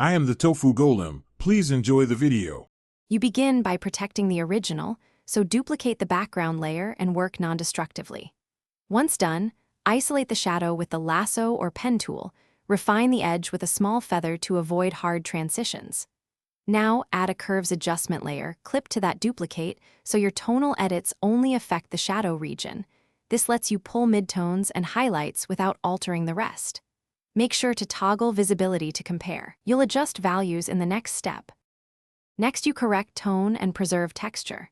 I am the tofu golem. Please enjoy the video. You begin by protecting the original, so duplicate the background layer and work non-destructively. Once done, isolate the shadow with the lasso or pen tool. Refine the edge with a small feather to avoid hard transitions. Now add a curves adjustment layer clipped to that duplicate so your tonal edits only affect the shadow region. This lets you pull midtones and highlights without altering the rest. Make sure to toggle visibility to compare. You'll adjust values in the next step. Next, you correct tone and preserve texture.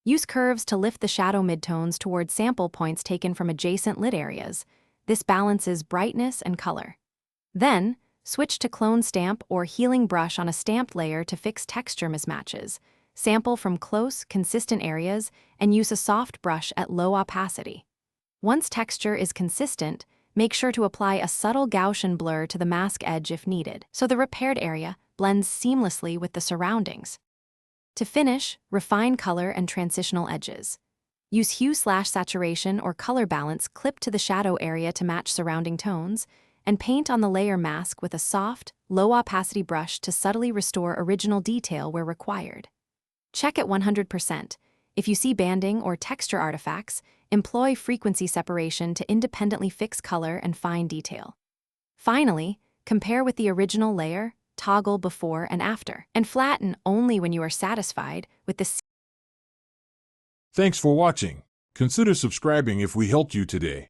Use curves to lift the shadow midtones towards sample points taken from adjacent lit areas. This balances brightness and color. Then, switch to clone stamp or healing brush on a stamped layer to fix texture mismatches. Sample from close, consistent areas and use a soft brush at low opacity. Once texture is consistent, make sure to apply a subtle Gaussian blur to the mask edge if needed, so the repaired area blends seamlessly with the surroundings. To finish, refine color and transitional edges. Use hue/saturation or color balance clipped to the shadow area to match surrounding tones, and paint on the layer mask with a soft, low-opacity brush to subtly restore original detail where required. Check at 100%. If you see banding or texture artifacts, employ frequency separation to independently fix color and fine detail. Finally, compare with the original layer, toggle before and after, and flatten only when you are satisfied with the. Thanks for watching. Consider subscribing if we helped you today.